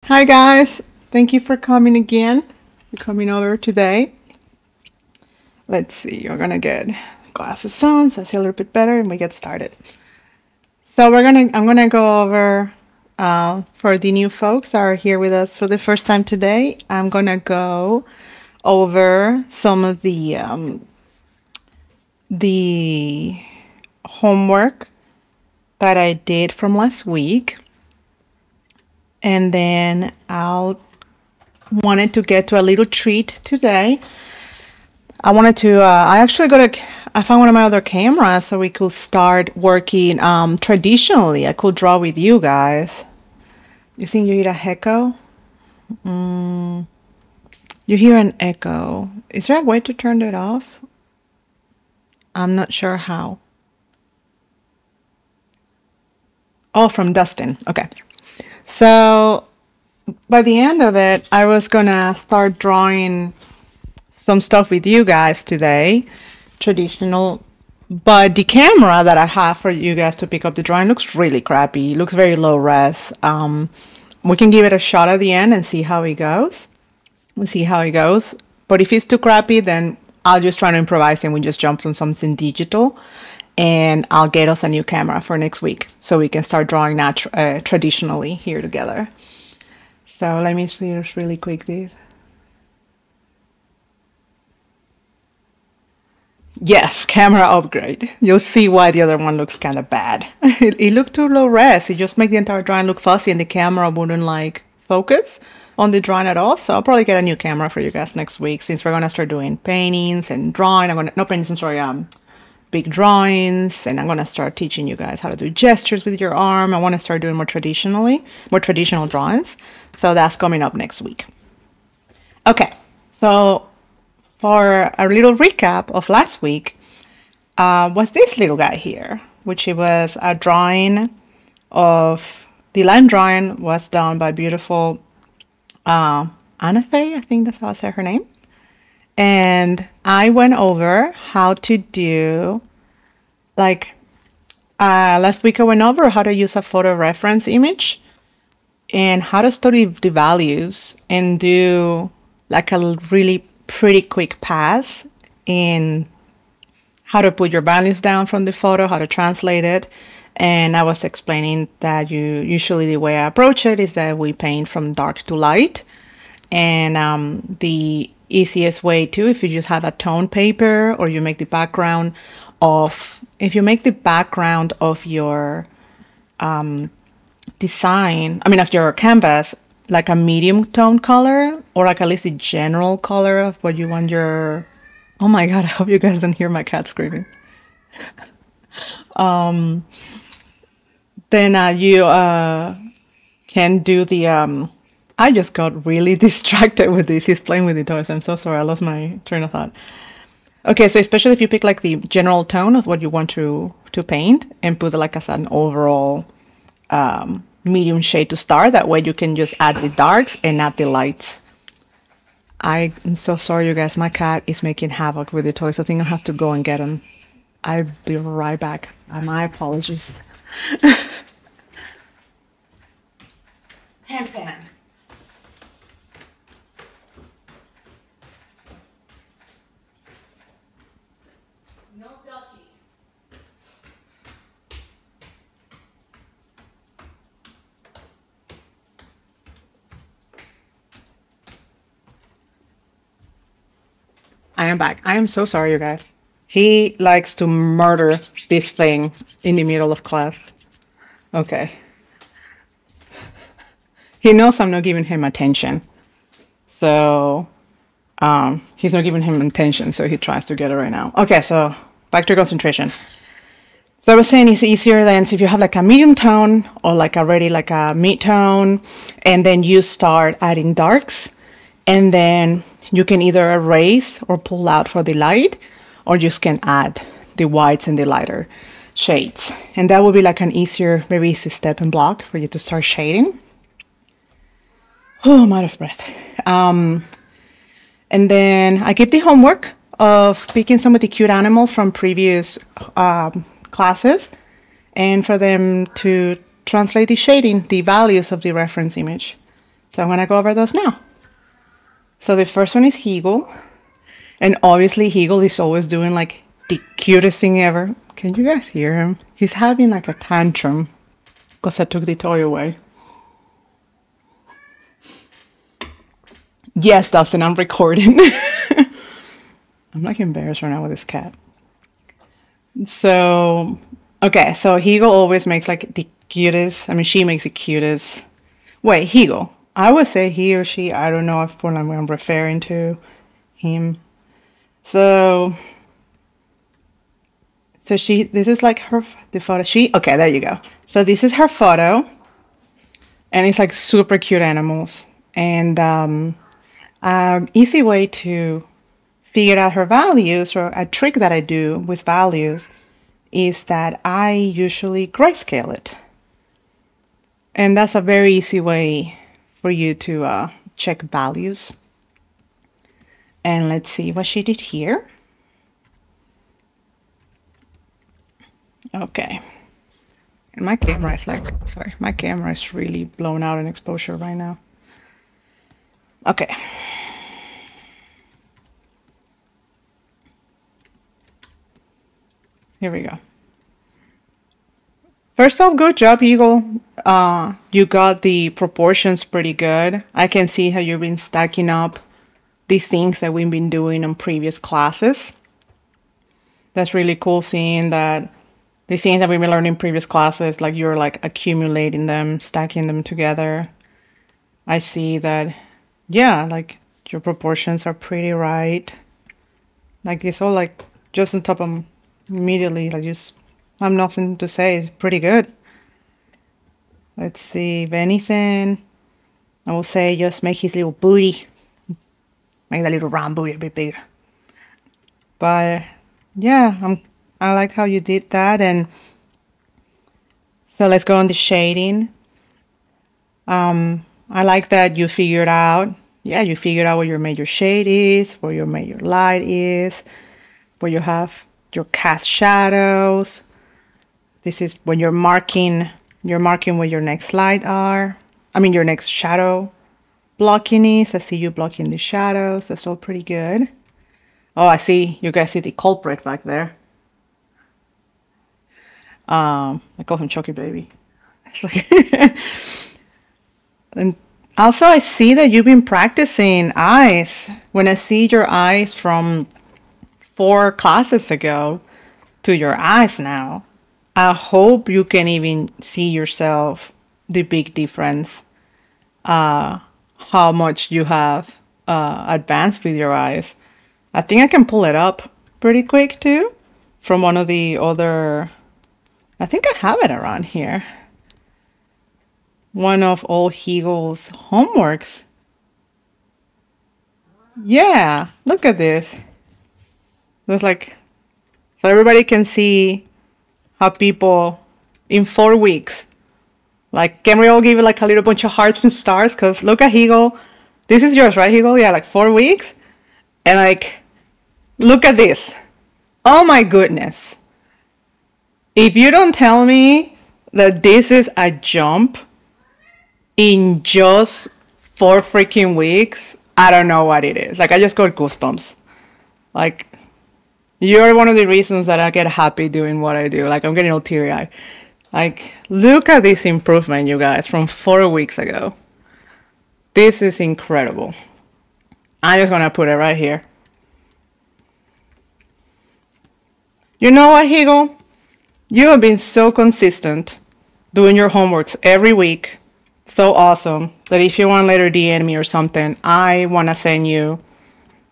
Hi guys, thank you for coming again. You're coming over today. Let's see, you're gonna get glasses on so I see a little bit better and we get started. So I'm gonna go over for the new folks that are here with us for the first time today. I'm gonna go over some of the homework that I did from last week. And then wanted to get to a little treat today. I wanted to, I found one of my other cameras so we could start working traditionally. I could draw with you guys. You think you hear a echo? You hear an echo. Is there a way to turn it off? I'm not sure how. Oh, from Dustin. Okay. So by the end of it, I was gonna start drawing some stuff with you guys today, traditional, but the camera that I have for you guys to pick up the drawing looks really crappy. It looks very low res. We can give it a shot at the end and see how it goes. We'll see how it goes. But if it's too crappy, then I'll just try to improvise and we just jump on something digital. And I'll get us a new camera for next week so we can start drawing traditionally here together. So let me see this really quick. Yes, camera upgrade. You'll see why the other one looks kind of bad. It looked too low res. It just makes the entire drawing look fuzzy and the camera wouldn't like focus on the drawing at all. So I'll probably get a new camera for you guys next week since we're gonna start doing paintings and drawing. No paintings, I'm sorry, big drawings, and I'm gonna start teaching you guys how to do gestures with your arm. I want to start doing more traditional drawings. So that's coming up next week. Okay, so for a little recap of last week, was this little guy here, which it was a drawing of the line drawing was done by beautiful Anathe, I think that's how I say her name. And I went over how to do, like, last week I went over how to use a photo reference image and how to study the values and do like a really pretty quick pass in how to put your values down from the photo, how to translate it. And I was explaining that usually the way I approach it is that we paint from dark to light. And the easiest way too, if you just have a tone paper or you make the background of, if you make the background of your design, of your canvas, like a medium tone color or like at least a general color of what you want your, oh my God, I hope you guys don't hear my cat screaming. Then you can do the, I just got really distracted with this. He's playing with the toys. I'm so sorry. I lost my train of thought. Okay, so especially if you pick like the general tone of what you want to paint and put like as an overall medium shade to start. That way you can just add the darks and add the lights. I'm so sorry, you guys. My cat is making havoc with the toys. I think I have to go and get him. I'll be right back. My apologies. Pan. I am back. I am so sorry, you guys. He likes to murder this thing in the middle of class. Okay. He knows I'm not giving him attention. So, he's not giving him attention, so he tries to get it right now. Okay, so back to concentration. So I was saying it's easier than if you have like a medium tone or like already like a mid-tone, and then you start adding darks, and then you can either erase or pull out for the light, or just can add the whites and the lighter shades. And that will be like an easier, very easy step and block for you to start shading. Oh, I'm out of breath. And then I give the homework of picking some of the cute animals from previous classes and for them to translate the shading, the values of the reference image. So I'm gonna go over those now. So the first one is Hegel. And obviously Hegel is always doing like the cutest thing ever. Can you guys hear him? He's having like a tantrum because I took the toy away. Yes, Dustin, I'm recording. I'm like embarrassed right now with this cat. So, okay, so Hegel always makes like the cutest. I mean, she makes the cutest. Wait, Hegel. I would say he or she. I don't know if what I'm referring to him. So this is like the photo. Okay, there you go. So this is her photo. And it's like super cute animals. And an easy way to figure out her values, or a trick that I do with values, is that I usually grayscale it. And that's a very easy way for you to check values. And let's see what she did here. Okay. And my camera is like, sorry, my camera is really blown out in exposure right now. Okay. Here we go. First off, good job, Eagle. You got the proportions pretty good. I can see how you've been stacking up these things that we've been doing in previous classes. That's really cool seeing that the things that we've been learning in previous classes, like you're like accumulating them, stacking them together. I see that, yeah, like your proportions are pretty right. Like it's all like just on top of immediately, like just, I have nothing to say, it's pretty good. Let's see, if anything, I will say just make his little booty, make that little round booty a bit bigger. But yeah, I like how you did that. And so let's go on the shading. I like that you figured out, yeah, you figured out where your major shade is, where your major light is, where you have your cast shadows. This is when you're marking where your next light are. I mean, your next shadow blocking is. I see you blocking the shadows. That's all pretty good. Oh, I see. You guys see the culprit back there. I call him Chucky Baby. It's like and also I see that you've been practicing eyes. When I see your eyes from 4 classes ago to your eyes now, I hope you can even see yourself, the big difference, how much you have advanced with your eyes. I think I can pull it up pretty quick too from one of the other, I think I have it around here. One of all Hegel's homeworks. Yeah, look at this. It's like, so everybody can see how people in 4 weeks, like, can we all give it like a little bunch of hearts and stars? Because look at Hegel. This is yours, right, Hegel? Yeah, like 4 weeks. And like, look at this. Oh my goodness. If you don't tell me that this is a jump in just 4 freaking weeks, I don't know what it is. Like, I just got goosebumps. Like, you're one of the reasons that I get happy doing what I do. Like, I'm getting all teary-eyed. Like, look at this improvement, you guys, from 4 weeks ago. This is incredible. I'm just gonna put it right here. You know what, Hegel? You have been so consistent doing your homeworks every week. So awesome that if you want to later DM me or something, I want to send you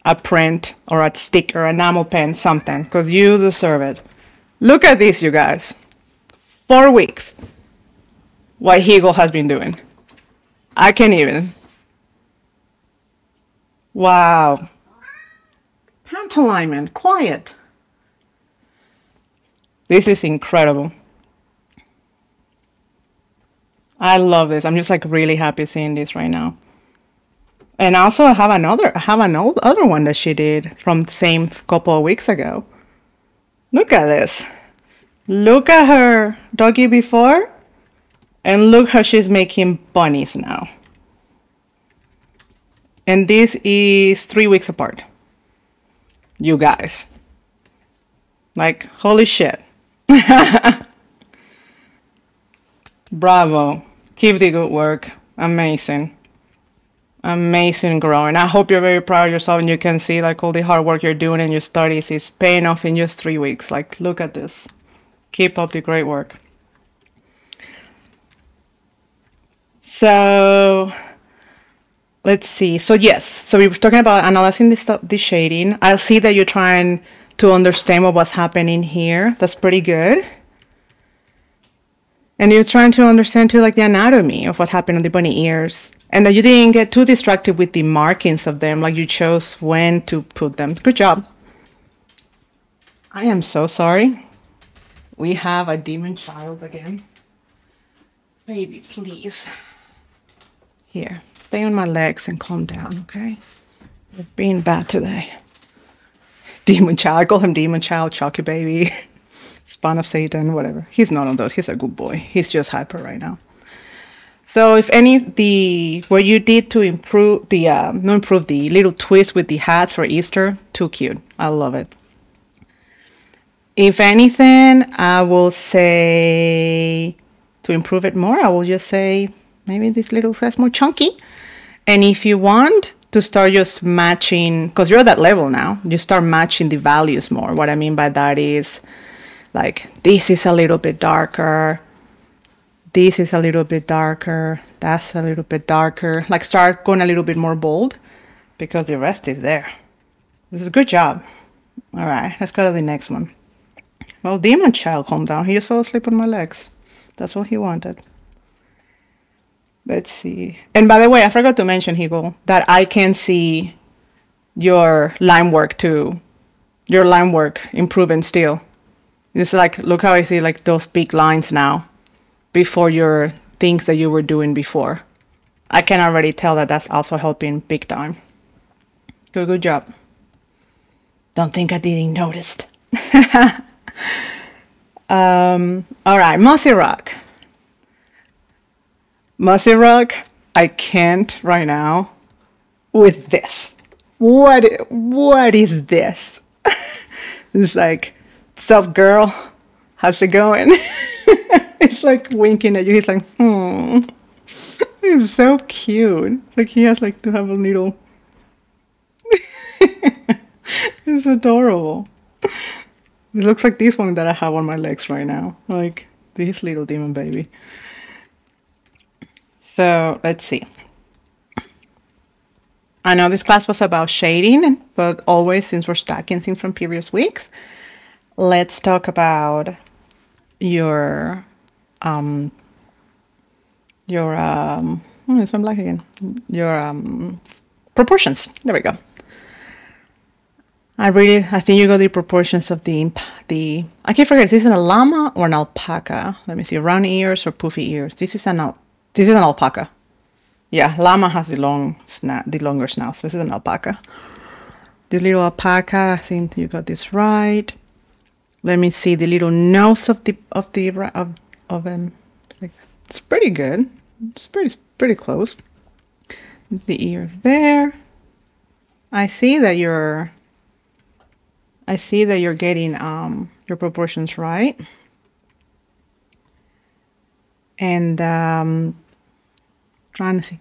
a print or a sticker, an enamel pen, something, because you deserve it. Look at this, you guys. 4 weeks. What Hegel has been doing. I can't even. Wow. Hand alignment, quiet. This is incredible. I love this. I'm just like really happy seeing this right now. And also I have an other one that she did from the same couple of weeks ago. Look at this. Look at her doggy before and look how she's making bunnies now. And this is 3 weeks apart. You guys. Like, holy shit. Bravo. Keep the good work. Amazing. Amazing growing. I hope you're very proud of yourself and you can see like all the hard work you're doing in your studies is paying off in just 3 weeks. Like, look at this. Keep up the great work. So let's see. So yes, so we were talking about analyzing the shading. I'll see that you're trying to understand what's happening here. That's pretty good. And you're trying to understand too, like the anatomy of what happened on the bunny ears. And that you didn't get too distracted with the markings of them, like you chose when to put them. Good job. I am so sorry. We have a demon child again. Baby, please. Here, stay on my legs and calm down, okay? You're being bad today. Demon child. I call him demon child, Chucky baby, spawn of Satan, whatever. He's not on those. He's a good boy. He's just hyper right now. So if any, what you did to improve the, not improve, the little twist with the hats for Easter, too cute. I love it. If anything, I will say to improve it more, I will just say maybe this little size more chunky. And if you want to start just matching, because you're at that level now, you start matching the values more. What I mean by that is like, this is a little bit darker. This is a little bit darker. That's a little bit darker. Like start going a little bit more bold because the rest is there. This is a good job. All right, let's go to the next one. Well, demon child, calm down. He just fell asleep on my legs. That's what he wanted. Let's see. And by the way, I forgot to mention, Higo, that I can see your line work too. Your line work improving still. It's like, look how I see like those big lines now before your things that you were doing before. I can already tell that that's also helping big time. Good job. Don't think I didn't notice. All right, Mossy Rock. Mossy Rock, I can't right now with this. What is this? It's like, what's up, girl? How's it going? It's like winking at you. He's like, It's so cute. Like he has like to have a little. It's adorable. It looks like this one that I have on my legs right now. Like this little demon baby. So let's see. I know this class was about shading, but always since we're stacking things from previous weeks, let's talk about your this one black again. Your proportions. There we go. I think you got the proportions of the I can't forget, is this an llama or an alpaca? Let me see, round ears or poofy ears. This is an alpaca. Yeah, llama has the longer snout, so this is an alpaca. The little alpaca, I think you got this right. Let me see the little nose of like, it's pretty good. It's pretty close. The ears there. I see that you're getting your proportions right. And trying to see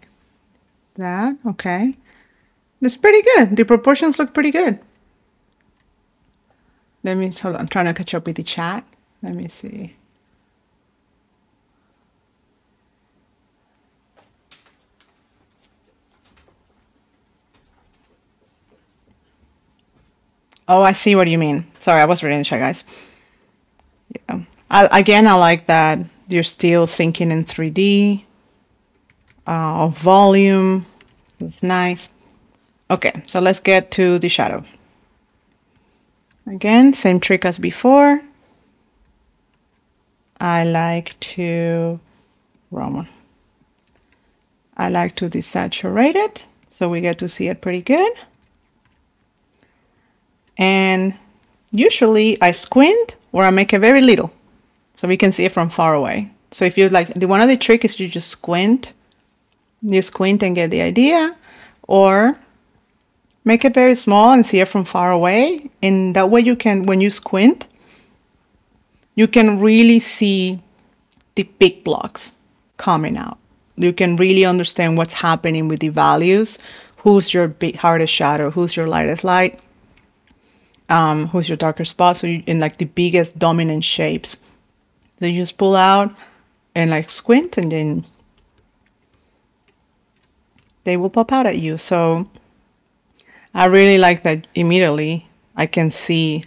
that. Okay. That's pretty good. The proportions look pretty good. Let me hold on. I'm trying to catch up with the chat. Let me see. Oh, I see what you mean. Sorry, I was reading the chat, guys. Yeah. I like that you're still thinking in 3D. Volume. It's nice. Okay, so let's get to the shadow. Again, same trick as before. I like to desaturate it so we get to see it pretty good. And usually I squint or I make it very little so we can see it from far away. So if you like, one of the tricks is you just squint. You squint and get the idea, or make it very small and see it from far away. And that way you can, when you squint, you can really see the big blocks coming out. You can really understand what's happening with the values. Who's your hardest shadow? Who's your lightest light? Who's your darker spot? So you, in like the biggest dominant shapes. So you just pull out and like squint, and then they will pop out at you. So I really like that immediately I can see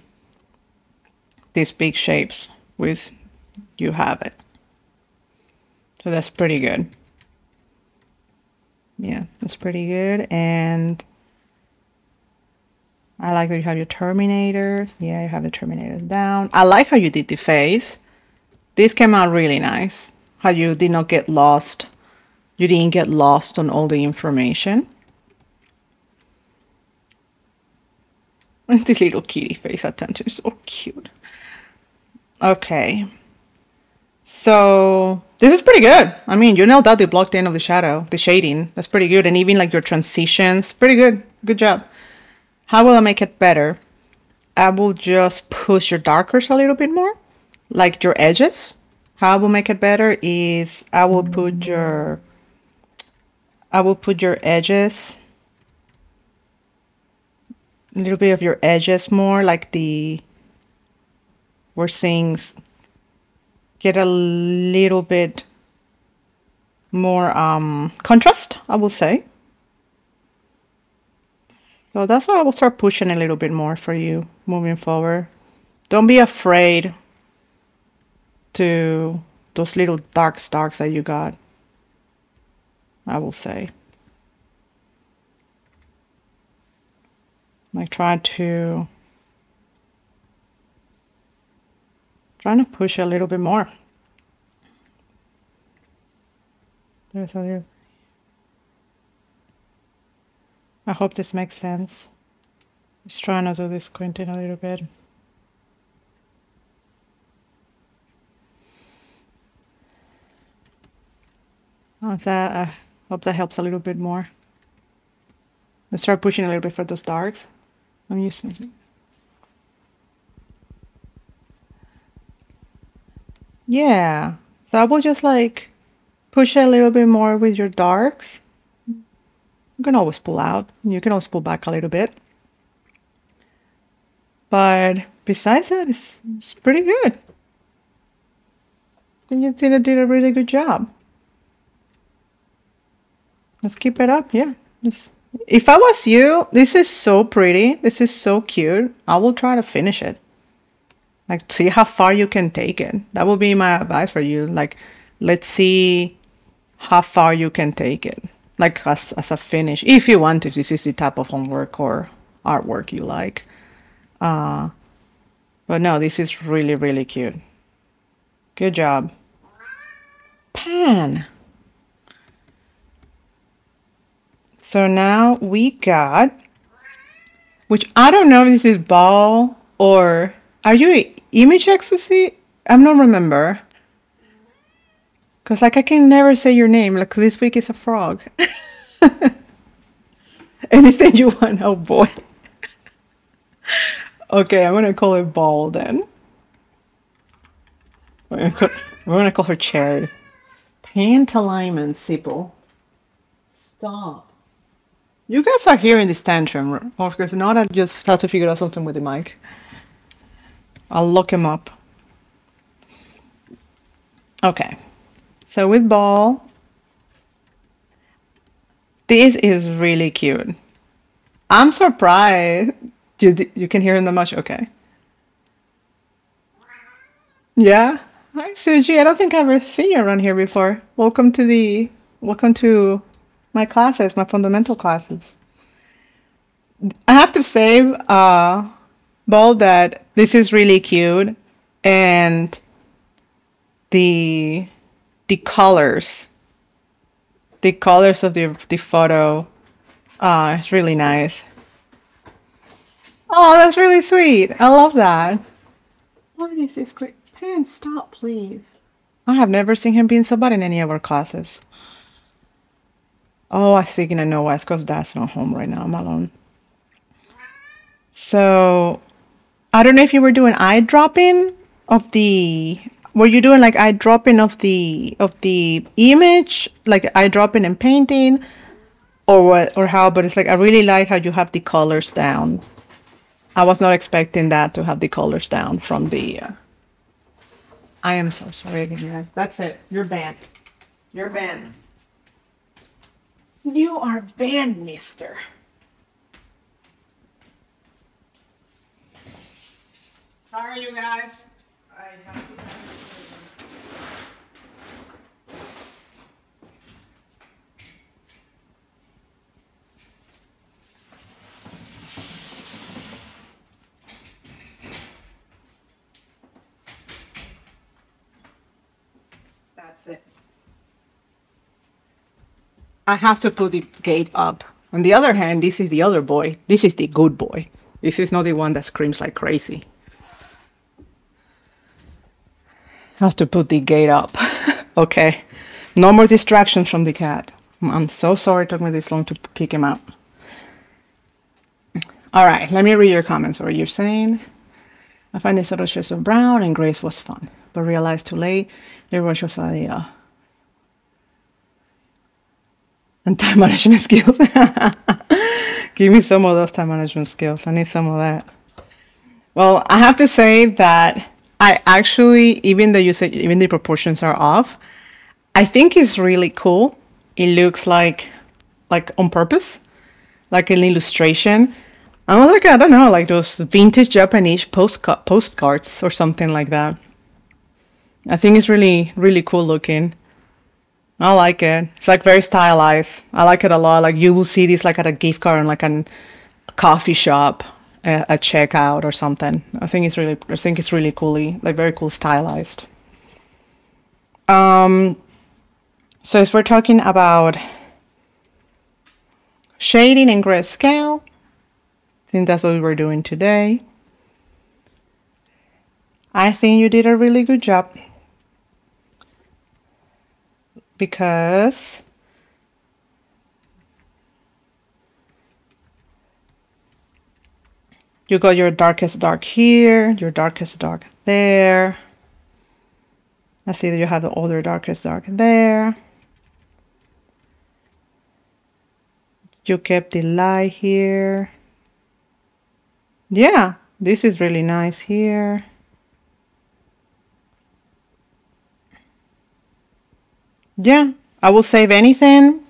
these big shapes with you have it. So that's pretty good. Yeah, that's pretty good. And I like that you have your terminators. Yeah, you have the terminators down. I like how you did the face. This came out really nice. How you did not get lost. You didn't get lost on all the information. And the little kitty face attention is so cute. Okay. So this is pretty good. I mean, you nailed out the blocked in of the shadow, the shading. That's pretty good. And even like your transitions, pretty good. Good job. How will I make it better? I will just push your darkers a little bit more, like your edges. How I will make it better is I will put your edges, a little bit of your edges more, like where things get a little bit more contrast, I will say. So that's why I will start pushing a little bit more for you moving forward. Don't be afraid to those little darks that you got, I will say. Like trying to push a little bit more. There's a little. I hope this makes sense. Just trying to do this squinting a little bit. I hope that helps a little bit more. Let's start pushing a little bit for those darks. I'm using it. Yeah. So I will just like push a little bit more with your darks. You can always pull out. You can always pull back a little bit. But besides that, it's pretty good. I think you did a really good job. Let's keep it up. Yeah. If I was you, this is so pretty. This is so cute. I will try to finish it. Like, see how far you can take it. That would be my advice for you. Like, let's see how far you can take it. Like, as a finish. If you want, if this is the type of homework or artwork you like. But no, this is really, really cute. Good job. Pan. So now we got, which I don't know if this is ball or, are you image ecstasy? I'm not remember. Because like I can never say your name. Like this week is a frog. Anything you want. Oh boy. Okay, I'm going to call it ball then. We're going to call her Cherry. Pantalaimon Sipple. Stop. You guys are hearing this tantrum. Or if not, I just have to figure out something with the mic. I'll look him up. Okay. So with ball, this is really cute. I'm surprised. You can hear him that much? Okay. Yeah. Hi, Suji. I don't think I've ever seen you around here before. Welcome to my classes, my fundamental classes. I have to say, Ball, that this is really cute, and the colors of the photo, it's really nice. Oh, that's really sweet. I love that. What is this great? Parents, stop, please. I have never seen him being so bad in any of our classes. Oh, I think I know why. It's because Dad's not home right now. I'm alone. So I don't know if you were doing eye dropping of the. Were you doing like eye dropping of the image, like eye dropping and painting, or what, or how? But it's like I really like how you have the colors down. I was not expecting that to have the colors down from the. I am so sorry again, guys. That's it. You're banned. You're banned. You are banned, mister. Sorry, you guys. I have to. That's it. I have to put the gate up. On the other hand, this is the other boy. This is the good boy. This is not the one that screams like crazy. Have to put the gate up. Okay. No more distractions from the cat. I'm so sorry it took me this long to kick him out. All right, let me read your comments. What are you saying? I find the subtle shades of brown and grays was fun, but realized too late there was just a and time management skills. Give me some of those time management skills. I need some of that. Well, I have to say that I actually, even though you said even the proportions are off, I think it's really cool. It looks like on purpose, like an illustration. I was like, I don't know, like those vintage Japanese postcards or something like that. I think it's really, really cool looking. I like it. It's like very stylized. I like it a lot. Like you will see this like at a gift card in like a coffee shop, a checkout or something. I think it's really coolly, like very cool stylized. So as we're talking about shading and grayscale, I think that's what we were doing today. I think you did a really good job because you got your darkest dark here, your darkest dark there. I see that you have the other darkest dark there. You kept the light here. Yeah, this is really nice here. Yeah, I will say if anything,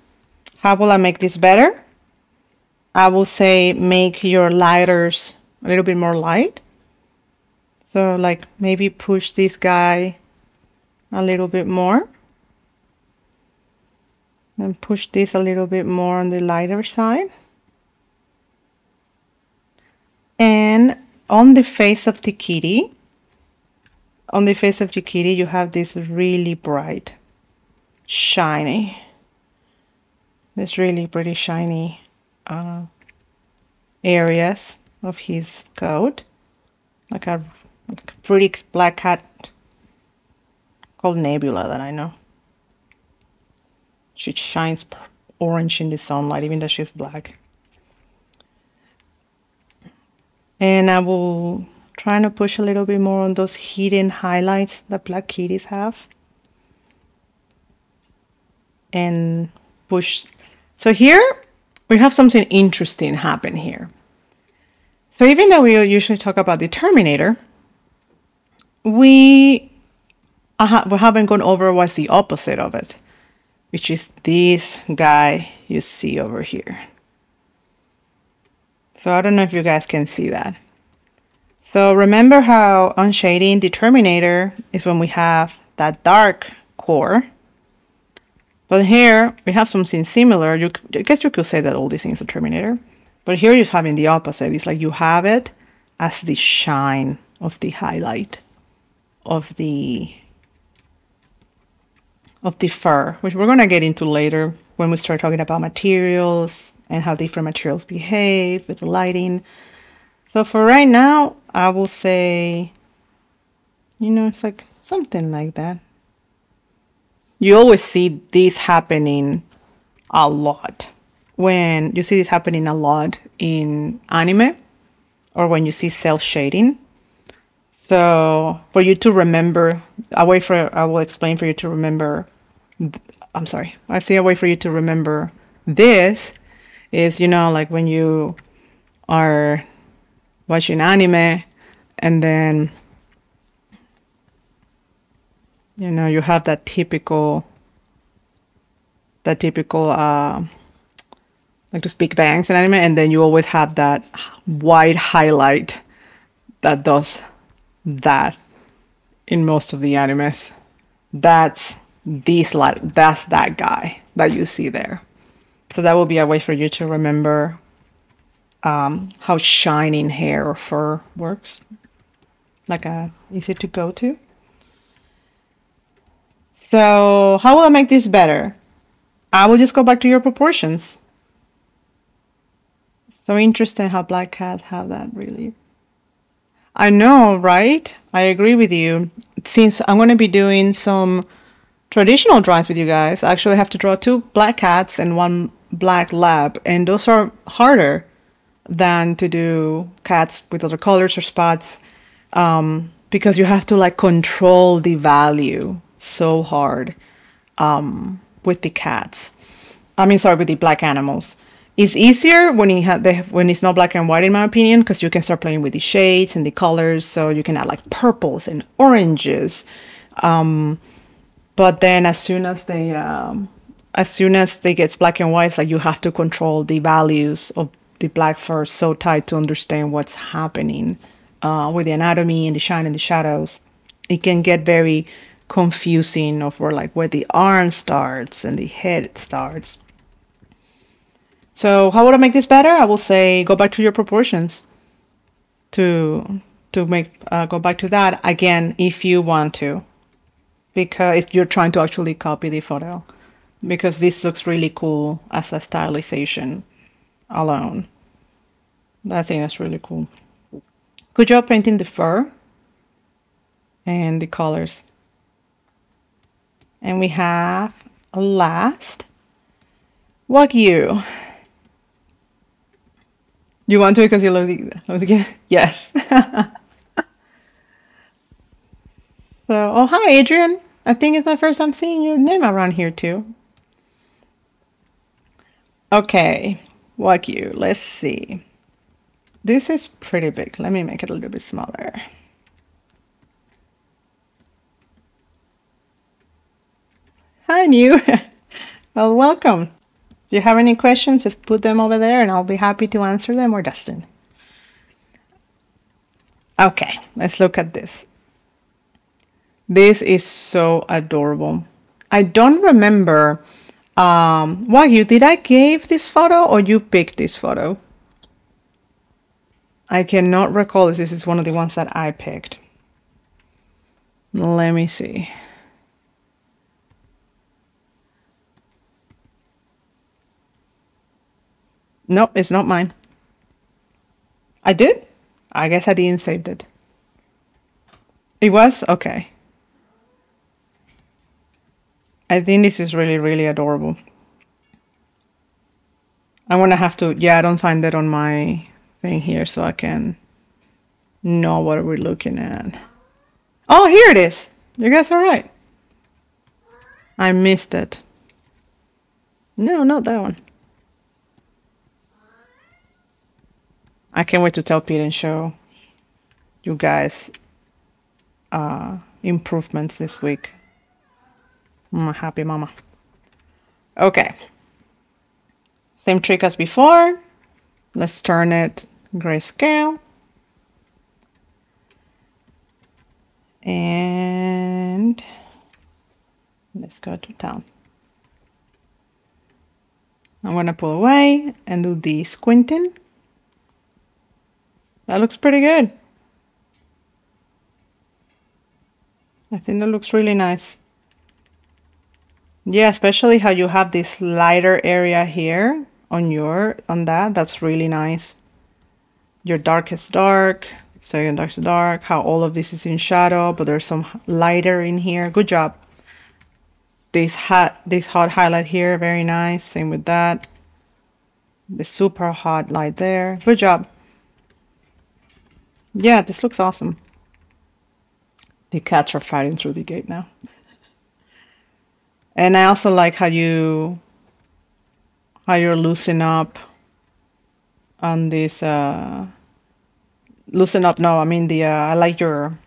how will I make this better? I will say make your lighters a little bit more light. So like maybe push this guy a little bit more. And push this a little bit more on the lighter side. And on the face of the kitty, you have this really bright, shiny, this really pretty shiny areas of his coat, like a pretty black cat called Nebula that I know. She shines orange in the sunlight, even though she's black. And I will try to push a little bit more on those hidden highlights that black kitties have. And push. So here we have something interesting happen here. So even though we usually talk about the Terminator, we haven't gone over what's the opposite of it, which is this guy you see over here. So I don't know if you guys can see that. So remember how on shading the Terminator is when we have that dark core. But here we have something similar. I guess you could say that all these things are Terminator. But here you're having the opposite. It's like you have it as the shine of the highlight of the fur, which we're going to get into later when we start talking about materials and how different materials behave with the lighting. So for right now, I will say, you know, it's like something like that. You always see this happening a lot. When you see this happening a lot in anime or when you see cell shading. So for you to remember, I will explain for you to remember. I'm sorry. I see a way for you to remember this is, you know, like when you are watching anime and then, you know, you have that typical, like just big bangs in anime, and then you always have that white highlight that does that in most of the animes. That's that guy that you see there. So that will be a way for you to remember how shining hair or fur works. Like easy to go to. So how will I make this better? I will just go back to your proportions. So interesting how black cats have that, really. I know, right? I agree with you. Since I'm going to be doing some traditional drawings with you guys, I actually have to draw 2 black cats and 1 black lab, and those are harder than to do cats with other colors or spots, because you have to like control the value so hard with the cats. I mean, sorry, with the black animals. It's easier when when it's not black and white, in my opinion, because you can start playing with the shades and the colors. So you can add like purples and oranges. But then as soon as they get black and white, it's like you have to control the values of the black fur so tight to understand what's happening with the anatomy and the shine and the shadows. It can get very confusing of where the arm starts and the head starts. So how would I make this better? I will say go back to your proportions to make go back to that again if you want to, because if you're trying to actually copy the photo, because this looks really cool as a stylization alone. I think that's really cool. Good job painting the fur and the colors. And we have a last Wagyu. You want to because you love the yes. So, oh hi Adrian. I think it's my first time seeing your name around here too. Okay, Wagyu. Let's see. This is pretty big. Let me make it a little bit smaller. Hi, new. Well, welcome. If you have any questions, just put them over there and I'll be happy to answer them, or Dustin. Okay, let's look at this. This is so adorable. I don't remember. Wagyu, did I give this photo or you picked this photo? I cannot recall if this is one of the ones that I picked. Let me see. Nope, it's not mine. I did? I guess I didn't save it. It was? Okay. I think this is really, really adorable. I'm gonna have to, yeah, I don't find it on my thing here so I can know what we're looking at. Oh, here it is. You guys are right. I missed it. No, not that one. I can't wait to tell Pete and show you guys improvements this week. I'm a happy mama. Okay. Same trick as before. Let's turn it grayscale. And let's go to town. I'm going to pull away and do the squinting. That looks pretty good. I think that looks really nice. Yeah, especially how you have this lighter area here on that. That's really nice. Your darkest dark, second darkest dark, how all of this is in shadow, but there's some lighter in here. Good job. this hot highlight here, very nice. Same with that. The super hot light there. Good job. Yeah, this looks awesome. The cats are fighting through the gate now. And I also like how you're loosen up on this loosen up. No, I mean I like your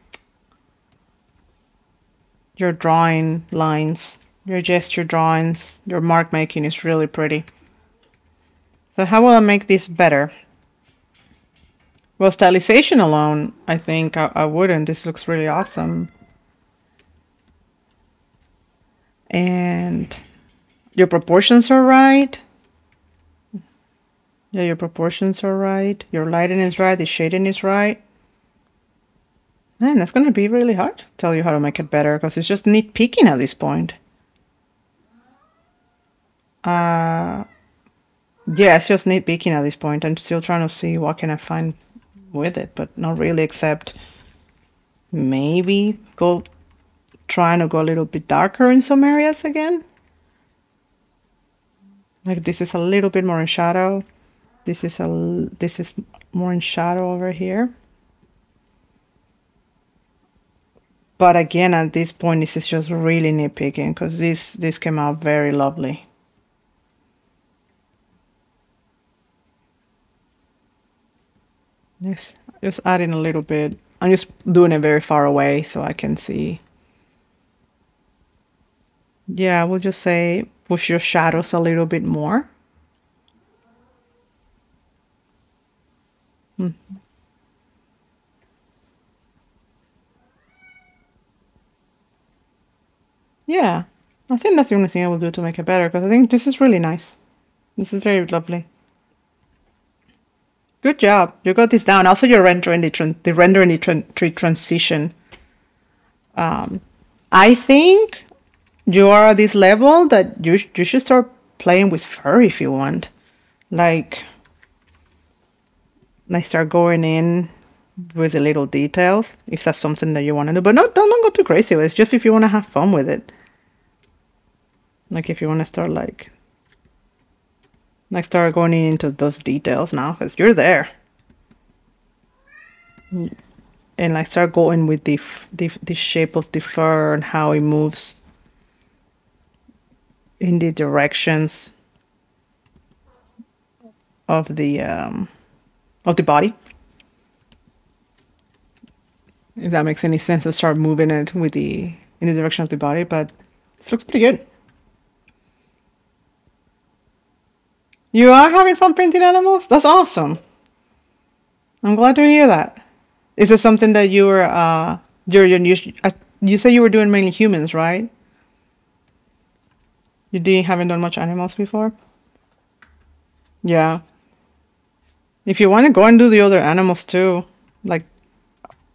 drawing lines, your gesture drawings, your mark making is really pretty. So how will I make this better? Well, stylization alone, I think I wouldn't. This looks really awesome. And your proportions are right. Yeah, your proportions are right. Your lighting is right. The shading is right. Man, that's going to be really hard to tell you how to make it better because it's just nitpicking at this point. Yeah, it's just nitpicking at this point. I'm still trying to see what can I find with it, but not really, except maybe trying to go a little bit darker in some areas again. Like this is a little bit more in shadow. This is more in shadow over here. But again, at this point, this is just really nitpicking because this came out very lovely. Yes, just adding a little bit. I'm just doing it very far away so I can see. Yeah, we'll just say push your shadows a little bit more. Yeah, I think that's the only thing I will do to make it better because I think this is really nice. This is very lovely. Good job. You got this down. Also, your render and the transition. I think you are at this level that you should start playing with fur if you want. Like start going in with the little details if that's something that you want to do. But don't go too crazy with it. It's just if you want to have fun with it. Like if you want to start start going into those details now because you're there. And I start going with the shape of the fur and how it moves in the directions of the body. If that makes any sense to start moving it in the direction of the body, but this looks pretty good. You are having fun painting animals? That's awesome. I'm glad to hear that. Is this something that you were you said you were doing mainly humans, right? Haven't done much animals before? Yeah. If you want to go and do the other animals too, like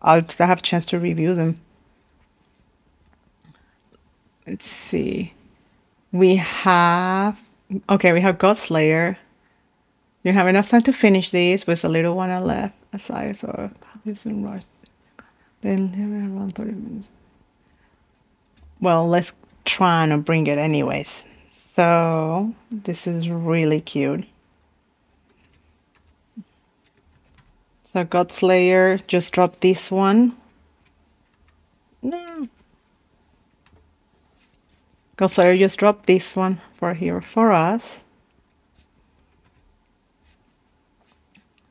I'll have a chance to review them. Let's see. We have Godslayer. You have enough time to finish these with a little one left aside, so then around 30 minutes. Well, let's try and bring it anyways. So this is really cute. So Godslayer just dropped this one. No. Godslayer just dropped this one for us.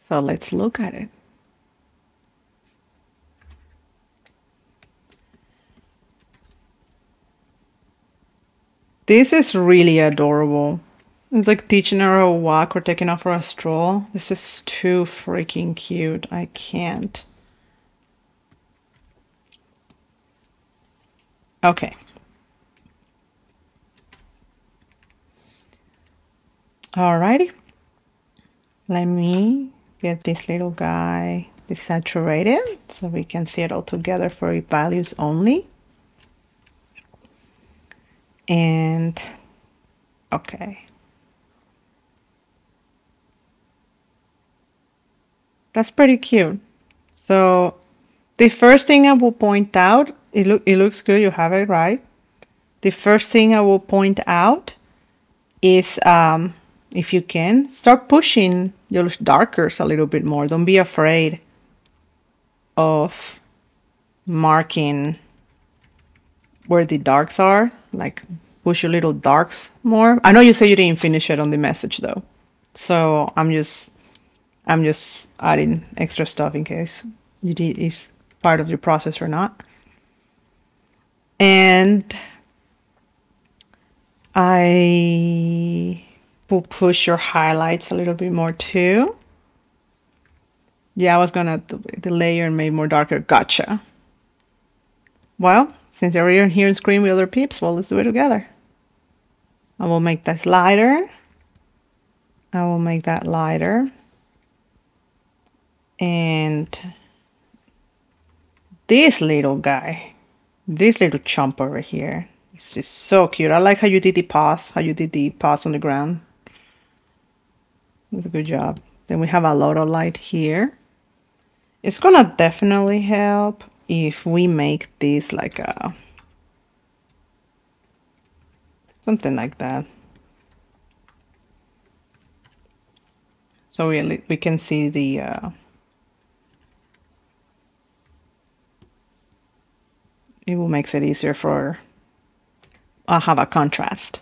So let's look at it. This is really adorable. It's like teaching her a walk or taking her for a stroll. This is too freaking cute. I can't. Okay. Alrighty. Let me get this little guy desaturated so we can see it all together for values only. And okay. That's pretty cute. So the first thing I will point out, it looks good, you have it right. the first thing I will point out is, if you can, start pushing your darkers a little bit more. Don't be afraid of marking where the darks are. Like, push your little darks more. I know you say you didn't finish it on the message though, so I'm just adding extra stuff in case you did, if part of your process or not. And I will push your highlights a little bit more too. Yeah, I was gonna the layer and make more darker. Gotcha. Well, since you're here and screen with other peeps, well, let's do it together. I will make this lighter. I will make that lighter. And this little guy, this little chump over here, this is so cute. I like how you did the paws, on the ground. That's a good job. Then we have a lot of light here. It's gonna definitely help if we make this like a something like that, so we can see the it will makes it easier for have a contrast.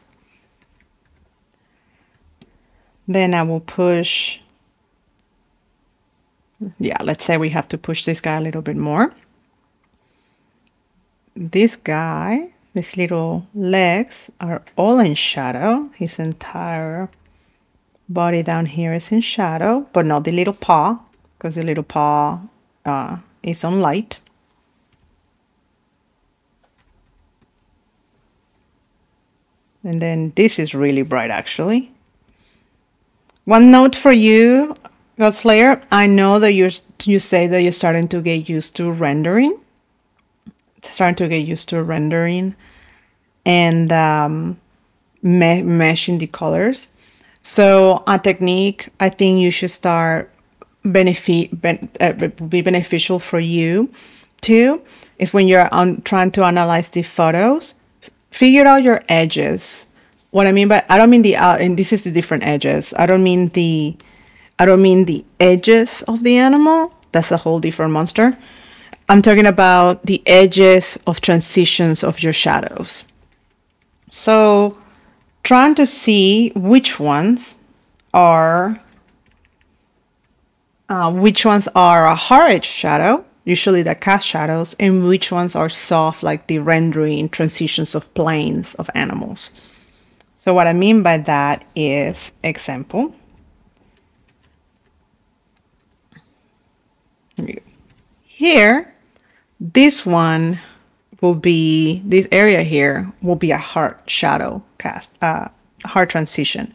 Then I will push, yeah, let's say we have to push this guy a little bit more. This guy, his little legs are all in shadow. His entire body down here is in shadow, but not the little paw, because the little paw is on light. And then this is really bright, actually. One note for you, Godslayer, I know that you say that you're starting to get used to rendering. And meshing the colors. So a technique I think you should start be beneficial for you too is when you're trying to analyze the photos, figure out your edges. What I mean by, I don't mean the and this is the different edges. I don't mean the edges of the animal. That's a whole different monster. I'm talking about the edges of transitions of your shadows. So trying to see which ones are a hard edge shadow, usually the cast shadows, and which ones are soft, like the rendering transitions of planes of animals. So what I mean by that is, example, here, this one will be, this area here will be a hard shadow cast, hard transition.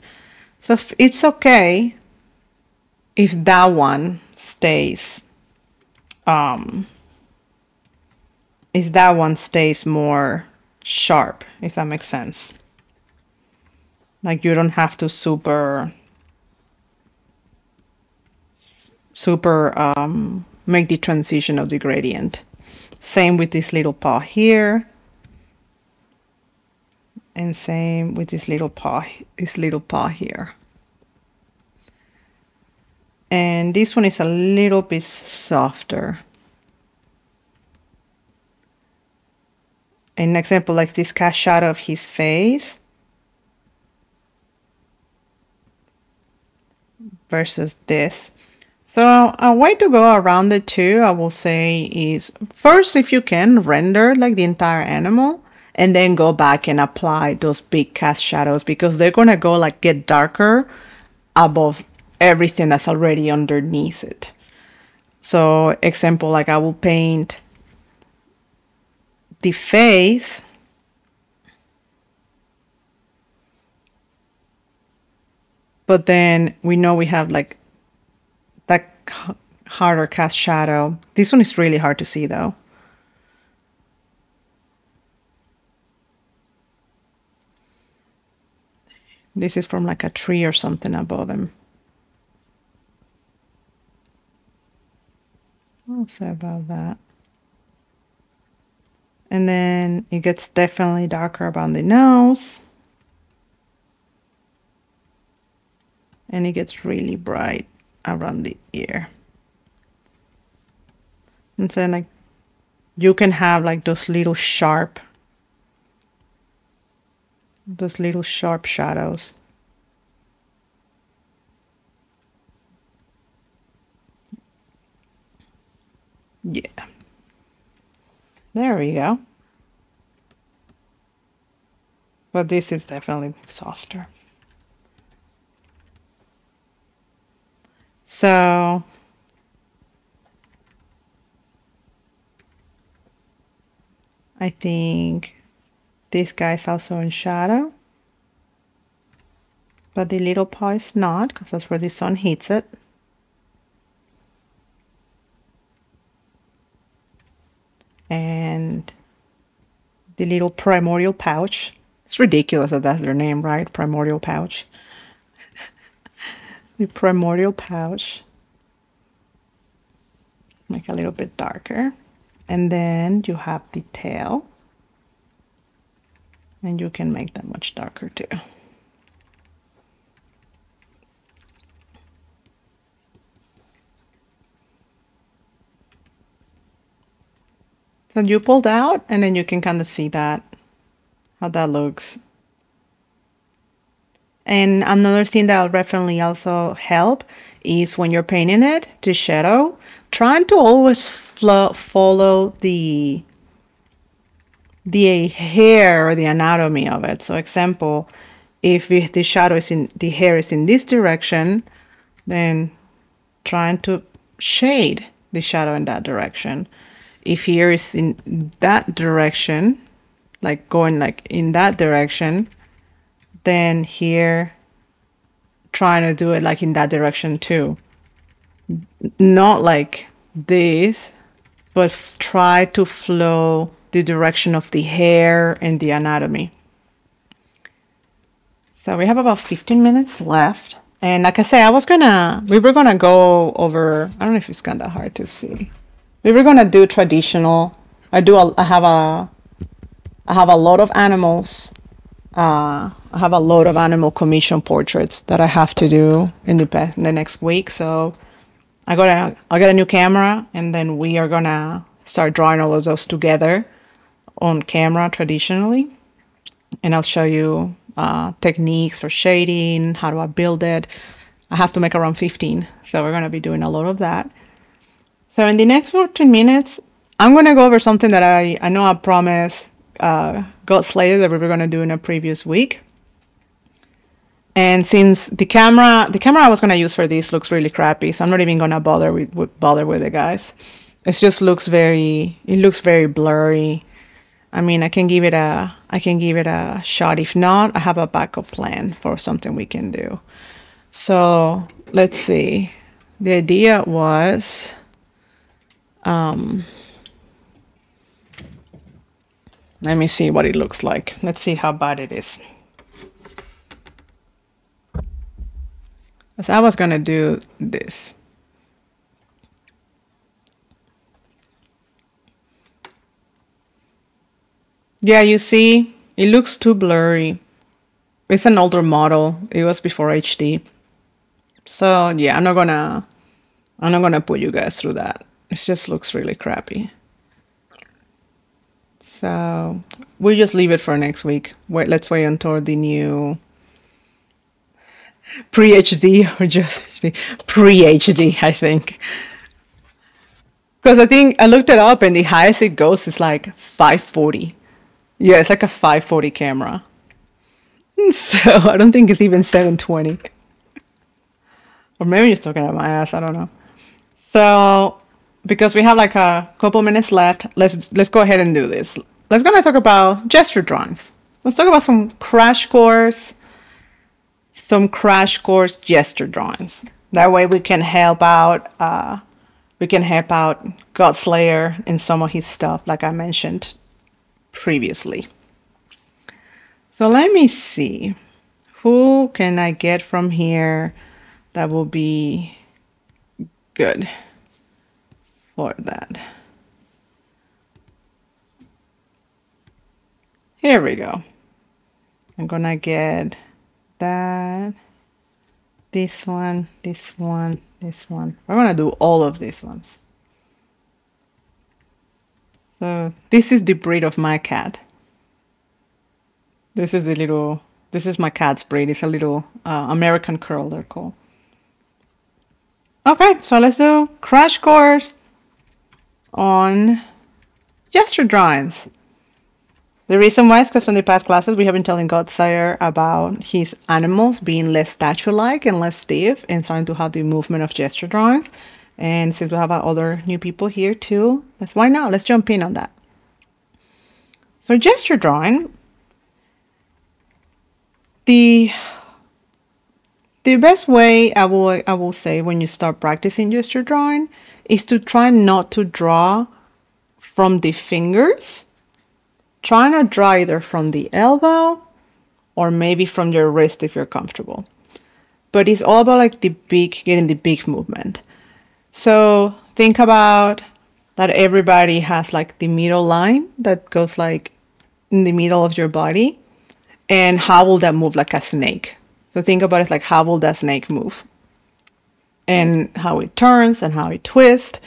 So it's okay if that one stays, more sharp, if that makes sense. Like you don't have to super make the transition of the gradient. Same with this little paw here. And same with this little paw here. And this one is a little bit softer. An example like this cast shadow of his face versus this. So a way to go around it too, I will say, is first, if you can, render like the entire animal and then go back and apply those big cast shadows, because they're gonna go like get darker above everything that's already underneath it. So example, like I will paint the face but then we know we have like that harder cast shadow. This one is really hard to see though. This is from like a tree or something above him. I'll say about that. And then it gets definitely darker around the nose. And it gets really bright around the ear. And then like you can have like those little sharp shadows. Yeah. There we go. But this is definitely softer. So I think this guy's also in shadow. But the little paw is not, because that's where the sun hits it. And the little primordial pouch. It's ridiculous that that's their name, right? Primordial pouch. The primordial pouch. Make a little bit darker. And then you have the tail. And you can make that much darker too. So you pulled out, and then you can kind of see that, how that looks. And another thing that will definitely also help is when you're painting it to shadow, trying to always follow the hair or the anatomy of it. So example, if the shadow is in, the hair is in this direction, then trying to shade the shadow in that direction. If here is in that direction, like going like in that direction, then here trying to do it like in that direction too. Not like this, but try to flow the direction of the hair and the anatomy. So we have about 15 minutes left. And like I say, we were gonna go over, I don't know if it's kind of hard to see. We were gonna do traditional. I have a lot of animals. I have a lot of animal commission portraits that I have to do in the next week. So I'll get a new camera, and then we are gonna start drawing all of those together on camera traditionally. And I'll show you techniques for shading, how do I build it. I have to make around 15, so we're gonna be doing a lot of that. So in the next 14 minutes, I'm going to go over something that I know I promised God Slayer that we were going to do in a previous week. And since the camera I was going to use for this looks really crappy, so I'm not even going to bother with it, guys. It just looks very blurry. I mean, I can give it a shot. If not, I have a backup plan for something we can do. So let's see. The idea was, let me see what it looks like. Let's see how bad it is. So I was gonna do this. Yeah, you see, it looks too blurry. It's an older model. It was before HD. So yeah, I'm not gonna put you guys through that. It just looks really crappy. So we'll just leave it for next week. Let's wait until the new pre-HD or just HD. Pre-HD, I think. Because I think I looked it up and the highest it goes is like 540. Yeah, it's like a 540 camera. So I don't think it's even 720. Or maybe it's talking about my ass, I don't know. So because we have like a couple minutes left, let's go ahead and do this. Let's gonna talk about gesture drawings. Let's talk about some crash course gesture drawings. That way we can help out God Slayer in some of his stuff, like I mentioned previously. So let me see, who can I get from here that will be good for that. Here we go. I'm gonna get that, this one, this one, this one. We're gonna do all of these ones. So this is the breed of my cat. This is my cat's breed. It's a little American curl, they're called. Okay, so let's do crash course on gesture drawings. The reason why is because in the past classes we have been telling Godsayer about his animals being less statue-like and less stiff and starting to have the movement of gesture drawings. And since we have other new people here too, why not? Let's jump in on that. So gesture drawing, the best way I will say when you start practicing gesture drawing is to try not to draw from the fingers. Try not to draw either from the elbow or maybe from your wrist if you're comfortable. But it's all about like getting the big movement. So think about that everybody has like the middle line that goes like in the middle of your body. And how will that move like a snake? So think about it like how will that snake move? And how it turns and how it twists.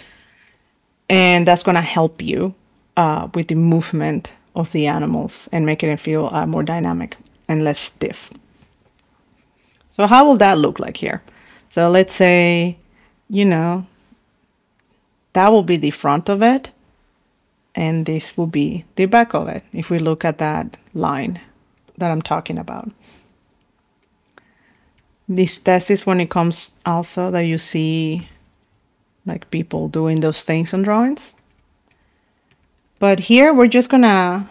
And that's going to help you with the movement of the animals and making it feel more dynamic and less stiff. So how will that look like here? So let's say, you know, that will be the front of it and this will be the back of it if we look at that line that I'm talking about. That's this when it comes also that you see like people doing those things on drawings. But here we're just gonna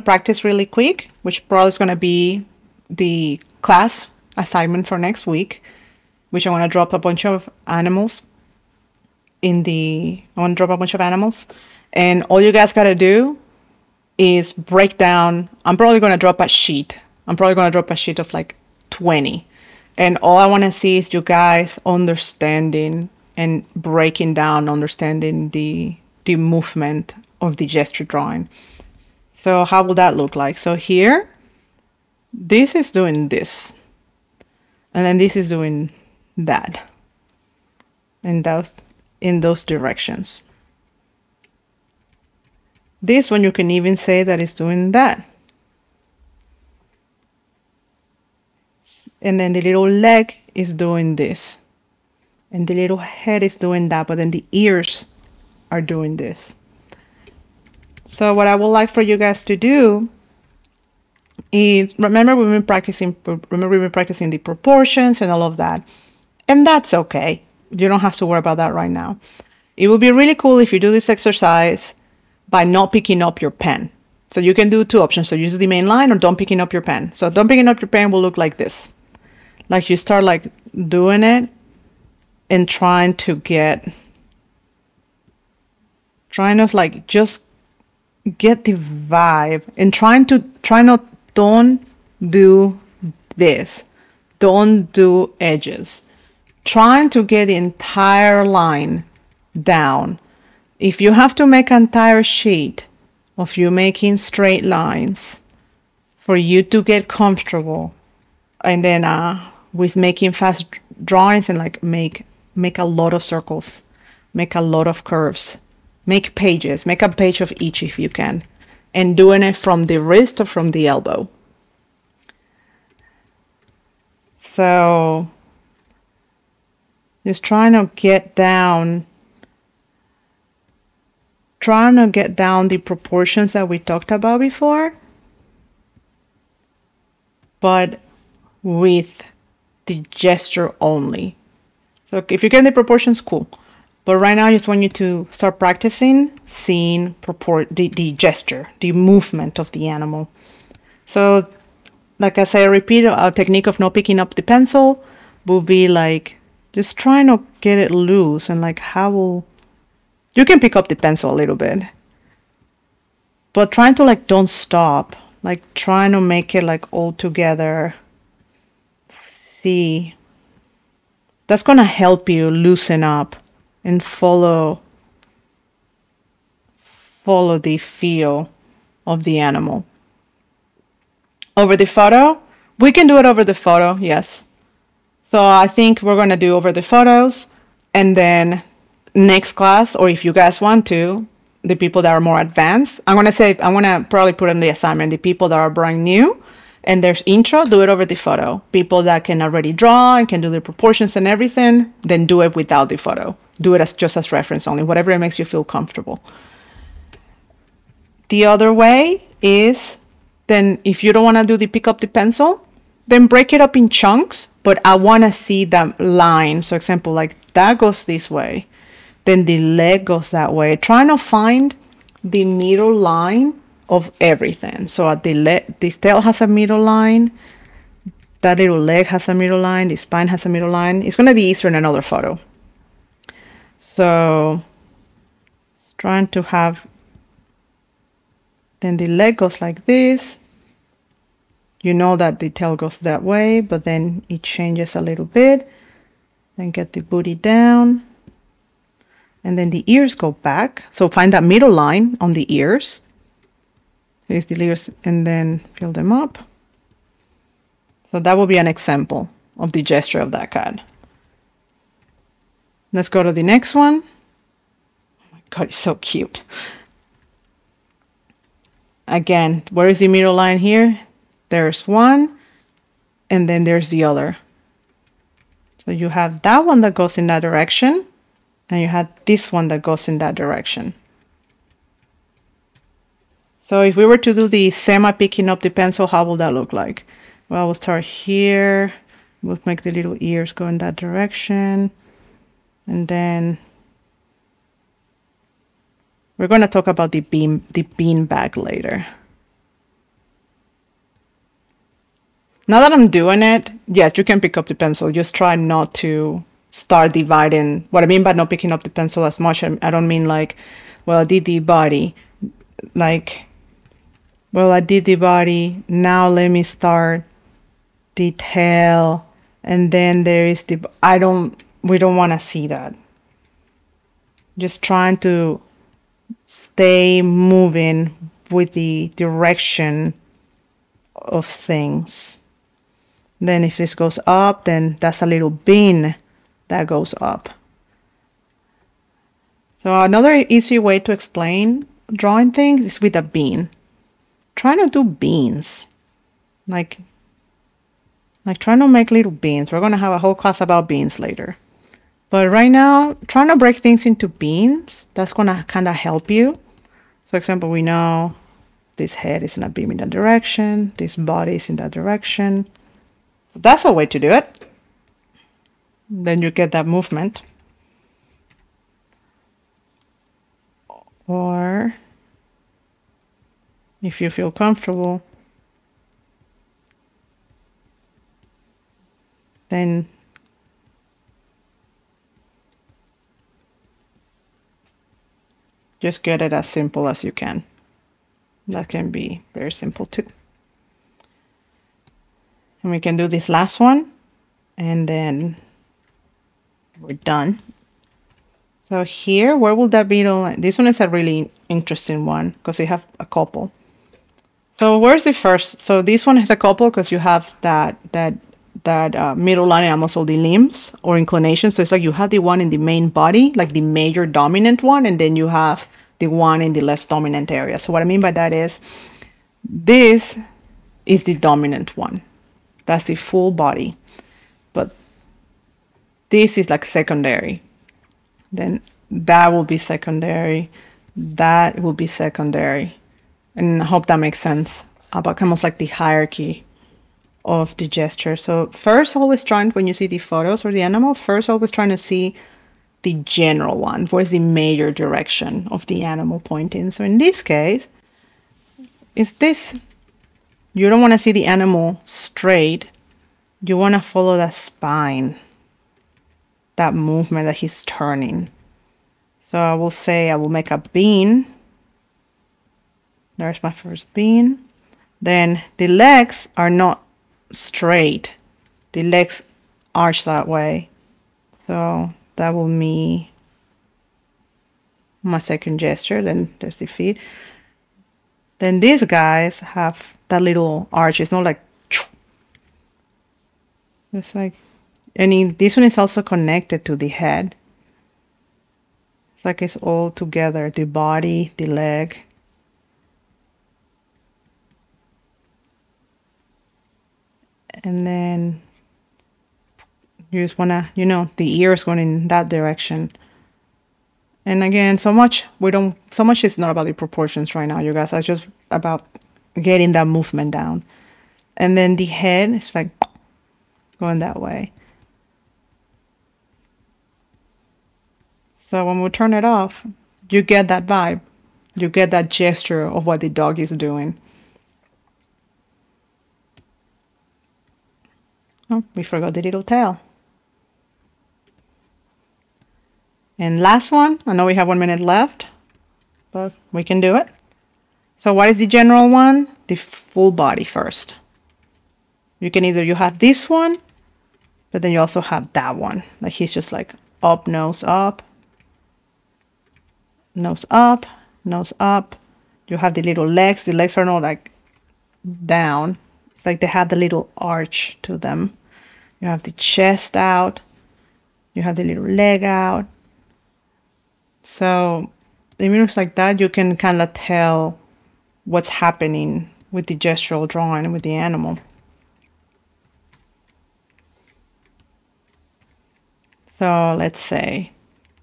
practice really quick, which probably is gonna be the class assignment for next week, which I want to drop a bunch of animals and all you guys gotta do is break down. I'm probably gonna drop a sheet. Of like 20, and all I want to see is you guys understanding and breaking down, understanding the movement of the gesture drawing. So how will that look like? So here, this is doing this, and then this is doing that, and those in those directions. This one you can even say that it's doing that. And then the little leg is doing this, and the little head is doing that, but then the ears are doing this. So what I would like for you guys to do is remember we've been practicing the proportions and all of that, and that's okay. You don't have to worry about that right now. It would be really cool if you do this exercise by not picking up your pen. So you can do two options. So use the main line or don't picking up your pen. So don't picking up your pen will look like this. Like you start like doing it and trying to like just get the vibe and don't do this. Don't do edges. Trying to get the entire line down. If you have to make an entire sheet of you making straight lines for you to get comfortable, and then with making fast drawings and like make a lot of circles, make a lot of curves, make pages, make a page of each if you can, and doing it from the wrist or from the elbow. So just trying to get down the proportions that we talked about before, but with the gesture only. So if you get the proportions, cool. But right now I just want you to start practicing seeing the gesture, the movement of the animal. So like I say, repeat a technique of not picking up the pencil will be like just trying to get it loose, and like you can pick up the pencil a little bit, but trying to like don't stop, like trying to make it like all together. See, that's gonna help you loosen up and follow the feel of the animal. Over the photo? We can do it over the photo, yes. So I think we're going to do over the photos, and then next class, or if you guys want to, the people that are more advanced, I'm going to probably put in the assignment, the people that are brand new and there's intro, do it over the photo. People that can already draw and can do the proportions and everything, then do it without the photo. Do it as just as reference only, whatever it makes you feel comfortable. The other way is, then if you don't want to do the pick up the pencil, then break it up in chunks, but I want to see that line. So example, like that goes this way, then the leg goes that way. Trying to find the middle line of everything. So at the tail has a middle line, that little leg has a middle line, the spine has a middle line. It's going to be easier in another photo. So it's trying to have, then the leg goes like this. You know that the tail goes that way, but then it changes a little bit. Then get the booty down. And then the ears go back. So find that middle line on the ears. Here's the ears, and then fill them up. So that will be an example of the gesture of that cat. Let's go to the next one. Oh my God, it's so cute. Again, where is the middle line here? There's one, and then there's the other. So you have that one that goes in that direction, and you have this one that goes in that direction. So if we were to do the semi picking up the pencil, how will that look like? Well, we'll start here. We'll make the little ears go in that direction. And then we're going to talk about the bean bag later. Now that I'm doing it, yes, you can pick up the pencil. Just try not to start dividing. What I mean by not picking up the pencil as much, I don't mean like, well, I did the body. Like, well, I did the body. Now let me start the tail. And then there is the, we don't want to see that. Just trying to stay moving with the direction of things. Then if this goes up, then that's a little bean that goes up. So another easy way to explain drawing things is with a bean. Try to do beans. Like trying to make little beans. We're going to have a whole class about beans later. But right now, trying to break things into beans, that's going to kind of help you. So for example, we know this head is in a beam in that direction. This body is in that direction. So that's a way to do it. Then you get that movement. Or if you feel comfortable, then just get it as simple as you can. That can be very simple too. And we can do this last one, and then we're done. So here, where will that be? This one is a really interesting one because they have a couple. So where's the first? So this one has a couple because you have that middle line and almost all the limbs or inclination. So it's like you have the one in the main body, like the major dominant one, and then you have the one in the less dominant area. So what I mean by that is this is the dominant one. That's the full body. But this is like secondary. Then that will be secondary. That will be secondary. And I hope that makes sense about almost like the hierarchy of the gesture. So first, always trying, when you see the photos or the animals, first always trying to see the general one. Where's the major direction of the animal pointing? So in this case, is this, you don't want to see the animal straight. You want to follow that spine, that movement that he's turning. So I will say I will make a bean. There's my first bean. Then the legs are not straight. The legs arch that way. So that will be my second gesture. Then there's the feet. Then these guys have that little arch. It's not like, it's like, this one is also connected to the head. It's like it's all together, the body, the leg. And then you just wanna, the ear is going in that direction. And again, so much is not about the proportions right now, you guys. It's just about getting that movement down. And then the head is like going that way. So when we turn it off, you get that vibe. You get that gesture of what the dog is doing. Oh, we forgot the little tail. And last one, I know we have 1 minute left, but we can do it. So what is the general one? The full body first. You can either, you have this one, but then you also have that one. Like he's just like up, nose up, nose up, nose up. You have the little legs. The legs are not like down. It's like they have the little arch to them. You have the chest out. You have the little leg out. So if it looks like that, you can kind of tell what's happening with the gestural drawing with the animal. So let's say,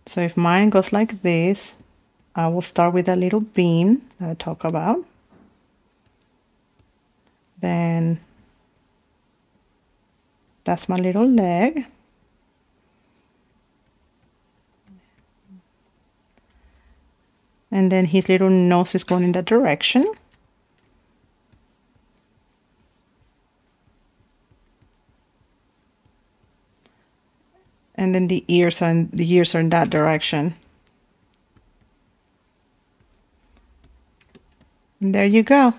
so if mine goes like this, I will start with a little beam that I talk about. Then that's my little leg. And then his little nose is going in that direction. And then the ears are in that direction. And there you go.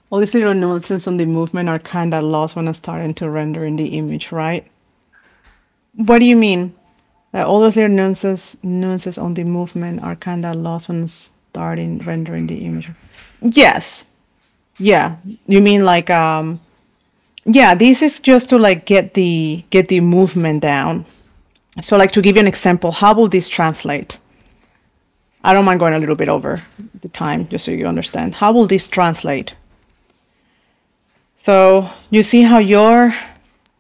All these little nuances on the movement are kind of lost when I'm starting to render in the image, right? What do you mean? That all those little nuances on the movement are kind of lost when starting rendering the image. Yes. Yeah. You mean like, yeah, this is just to like get the movement down. So like to give you an example, how will this translate? I don't mind going a little bit over the time just so you understand. How will this translate? So you see how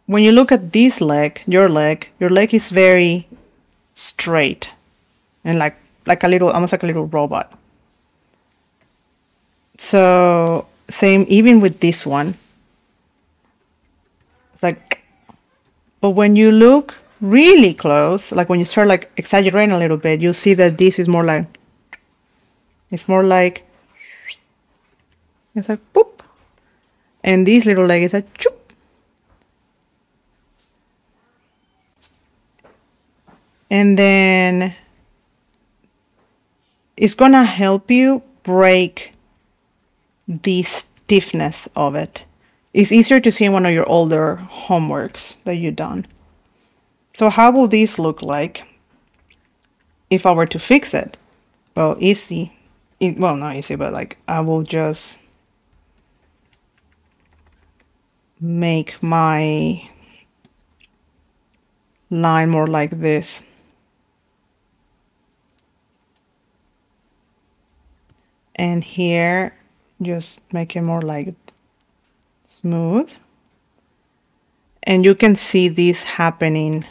when you look at this leg, your leg is very straight and like a little, almost like a little robot. So same even with this one. Like, but when you look really close, like when you start like exaggerating a little bit, you'll see that this is more like, it's like boop. And this little leg is like choop. And then it's gonna help you break the stiffness of it. It's easier to see in one of your older homeworks that you've done. So how will this look like if I were to fix it? Well, easy. Well, not easy, but like I will just make my line more like this. And here, just make it more like smooth. And you can see this happening.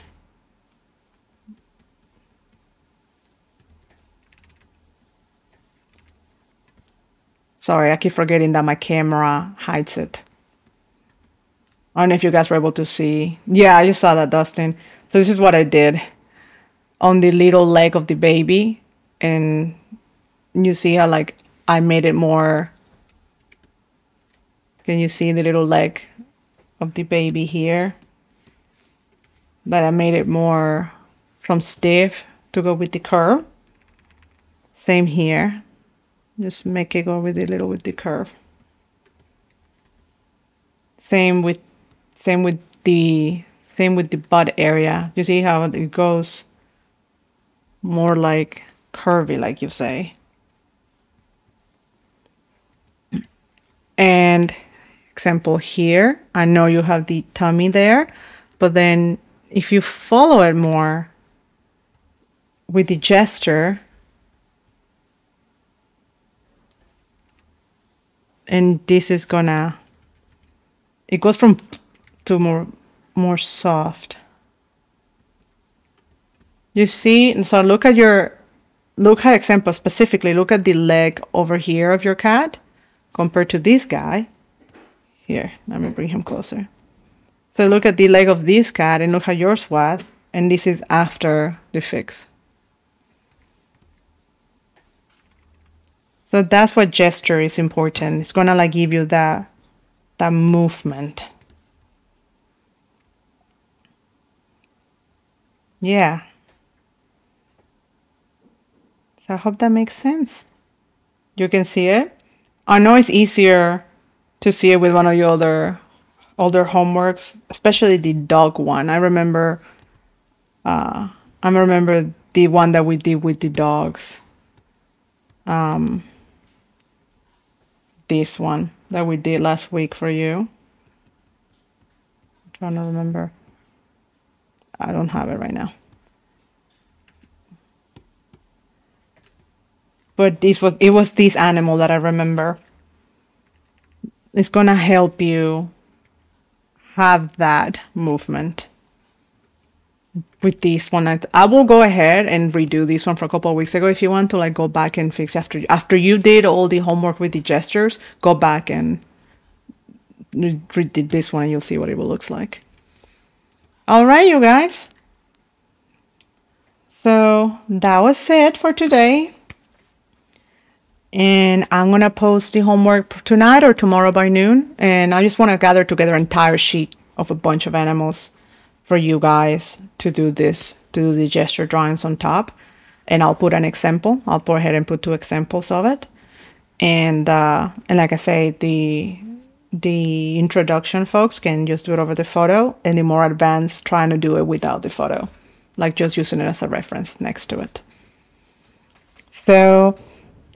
Sorry, I keep forgetting that my camera hides it. I don't know if you guys were able to see. Yeah, I just saw that, Dustin. So this is what I did on the little leg of the baby. And you see how like I made it more. Can you see the little leg of the baby here? That I made it more from stiff to go with the curve. Same here. Just make it go with a little with the curve. Same with the butt area. You see how it goes more like curvy, like you say. And example here, I know you have the tummy there, but then if you follow it more with the gesture, and this is gonna, it goes from to more soft. You see, so look at example specifically, look at the leg over here of your cat compared to this guy. Here, let me bring him closer. So look at the leg of this cat and look how yours was, and this is after the fix. So that's what gesture is important. It's gonna like give you that movement. Yeah. So I hope that makes sense. You can see it. I know it's easier to see it with one of your older homeworks, especially the dog one. I remember the one that we did with the dogs. This one that we did last week for you. I'm trying to remember. I don't have it right now. But it was this animal that I remember. It's gonna help you have that movement. With this one, I will go ahead and redo this one for a couple of weeks ago. If you want to like go back and fix after you did all the homework with the gestures, go back and redid this one and you'll see what it will look like. All right, you guys. So that was it for today. And I'm going to post the homework tonight or tomorrow by noon. And I just want to gather together an entire sheet of a bunch of animals for you guys to do this, to do the gesture drawings on top. And I'll put an example. I'll go ahead and put 2 examples of it. And like I say, the introduction folks can just do it over the photo, and the more advanced trying to do it without the photo, like just using it as a reference next to it. So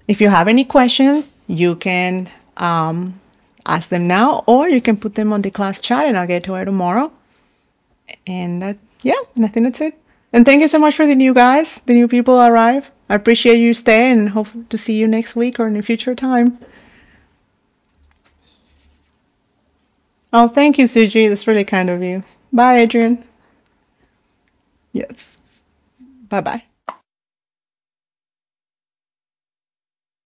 if you have any questions, you can ask them now, or you can put them on the class chat and I'll get to it tomorrow. And I think that's it. And thank you so much for the new guys, the new people arrive. I appreciate you staying and hope to see you next week or in a future time. Oh, thank you, Suji. That's really kind of you. Bye, Adrian. Yes. Bye-bye.